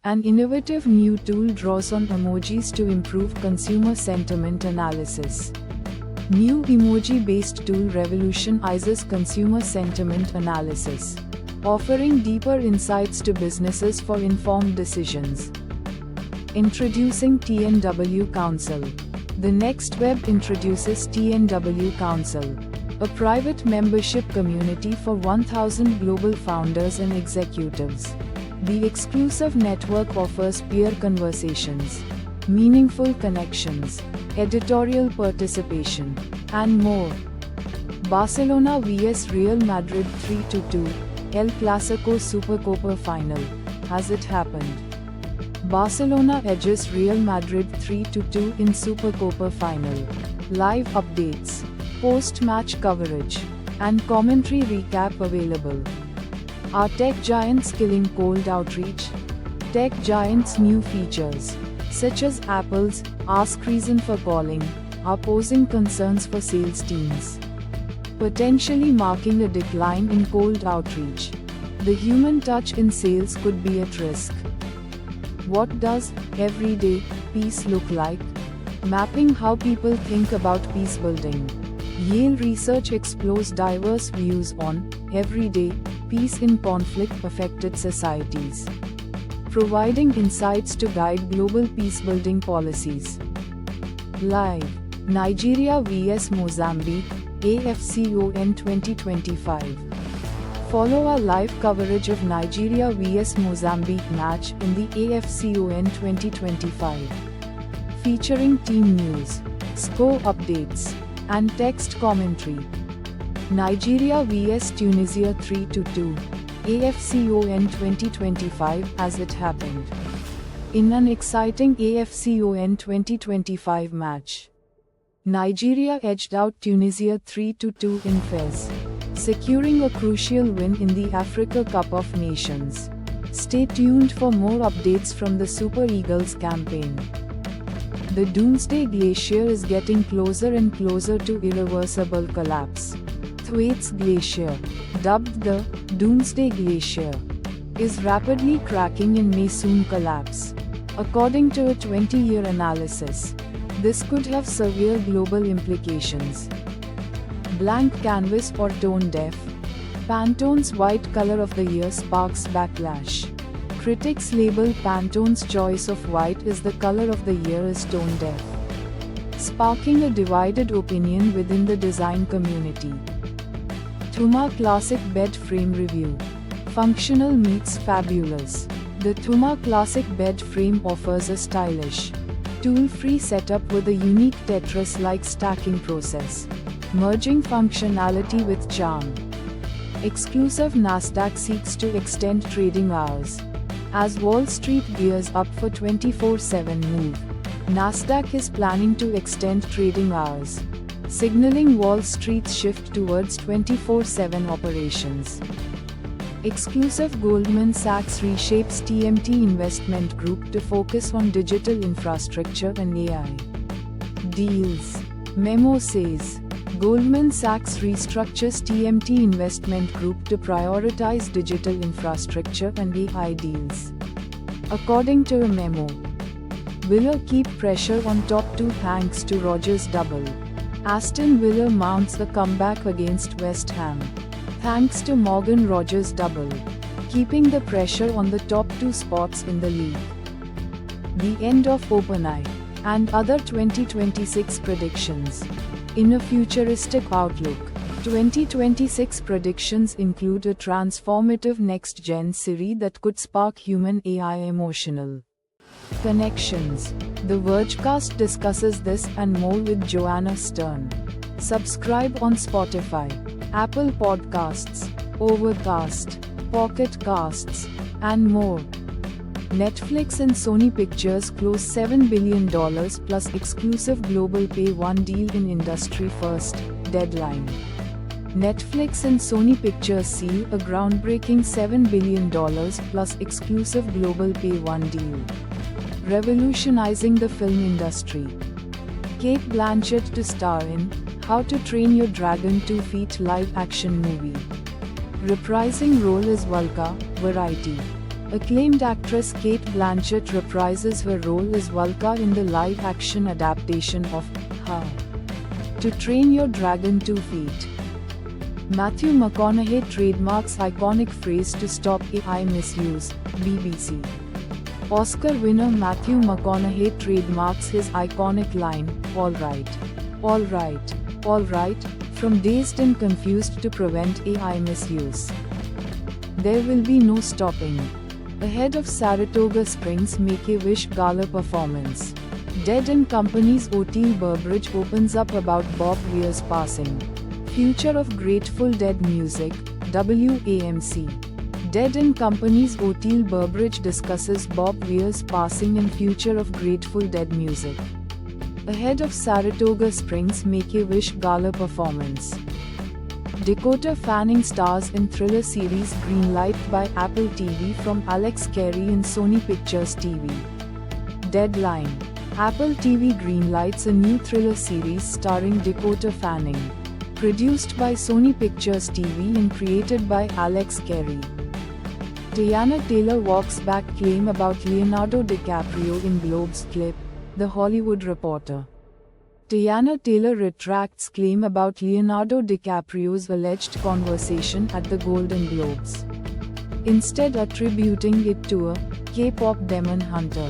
An innovative new tool draws on emojis to improve consumer sentiment analysis. New emoji-based tool revolutionizes consumer sentiment analysis, offering deeper insights to businesses for informed decisions. Introducing TNW Council. The Next Web introduces TNW Council, a private membership community for 1,000 global founders and executives. The exclusive network offers peer conversations, meaningful connections, editorial participation, and more. Barcelona vs Real Madrid 3-2, El Clásico Supercopa final. Has it happened? Barcelona edges Real Madrid 3-2 in Supercopa final. Live updates, post-match coverage, and commentary recap available. Are tech giants killing cold outreach? Tech giants' new features, such as Apple's Ask Reason for Calling, are posing concerns for sales teams, potentially marking a decline in cold outreach. The human touch in sales could be at risk. What does everyday peace look like? Mapping how people think about peace building. Yale research explores diverse views on everyday peace in conflict-affected societies, providing insights to guide global peace-building policies. Live. Nigeria vs Mozambique, AFCON 2025. Follow our live coverage of Nigeria vs Mozambique match in the AFCON 2025, featuring team news, score updates, and text commentary. Nigeria vs Tunisia 3-2, AFCON 2025 as it happened. In an exciting AFCON 2025 match, Nigeria edged out Tunisia 3-2 in Fez, securing a crucial win in the Africa Cup of Nations. Stay tuned for more updates from the Super Eagles campaign. The Doomsday Glacier is getting closer and closer to irreversible collapse. Thwaites Glacier, dubbed the Doomsday Glacier, is rapidly cracking and may soon collapse. According to a 20-year analysis, this could have severe global implications. Blank canvas or tone deaf? Pantone's white color of the year sparks backlash. Critics label Pantone's choice of white as the color of the year as tone deaf, sparking a divided opinion within the design community. Thuma Classic Bed Frame Review. Functional meets fabulous. The Thuma Classic Bed Frame offers a stylish, tool-free setup with a unique Tetris-like stacking process, merging functionality with charm. Exclusive Nasdaq seeks to extend trading hours. As Wall Street gears up for 24/7 move, Nasdaq is planning to extend trading hours, signaling Wall Street's shift towards 24/7 operations. Exclusive Goldman Sachs reshapes TMT Investment Group to focus on digital infrastructure and AI deals. Memo says, Goldman Sachs restructures TMT Investment Group to prioritize digital infrastructure and AI deals. According to a memo, Villa keep pressure on top two thanks to Rodgers double. Aston Villa mounts a comeback against West Ham, thanks to Morgan Rodgers double, keeping the pressure on the top two spots in the league. The end of OpenAI and other 2026 predictions. In a futuristic outlook, 2026 predictions include a transformative next-gen Siri that could spark human-AI emotional connections. The Vergecast discusses this and more with Joanna Stern. Subscribe on Spotify, Apple Podcasts, Overcast, Pocket Casts, and more. Netflix and Sony Pictures close $7 billion plus exclusive global Pay 1 deal in industry first deadline. Netflix and Sony Pictures seal a groundbreaking $7 billion plus exclusive global Pay 1 deal, revolutionizing the film industry. Cate Blanchett to star in How to Train Your Dragon 2 feat live-action movie. Reprising role as Vulca, Variety. Acclaimed actress Cate Blanchett reprises her role as Vulca in the live-action adaptation of How to Train Your Dragon 2 Feet. Matthew McConaughey trademarks iconic phrase to stop AI misuse, BBC. Oscar winner Matthew McConaughey trademarks his iconic line, "All right. All right. All right," from Dazed and Confused to prevent AI misuse. There will be no stopping. Ahead of Saratoga Springs Make-A-Wish Gala performance. Dead & Company's Oteil Burbridge opens up about Bob Weir's passing. Future of Grateful Dead music, WAMC. Dead & Company's Oteil Burbridge discusses Bob Weir's passing and future of Grateful Dead music. Ahead of Saratoga Springs Make-A-Wish Gala performance. Dakota Fanning stars in thriller series Greenlight by Apple TV from Alex Carey and Sony Pictures TV. Deadline. Apple TV greenlights a new thriller series starring Dakota Fanning. Produced by Sony Pictures TV and created by Alex Carey. Teyana Taylor walks back claim about Leonardo DiCaprio in Globes clip, The Hollywood Reporter. Teyana Taylor retracts claim about Leonardo DiCaprio's alleged conversation at the Golden Globes, instead attributing it to a K-pop demon hunter.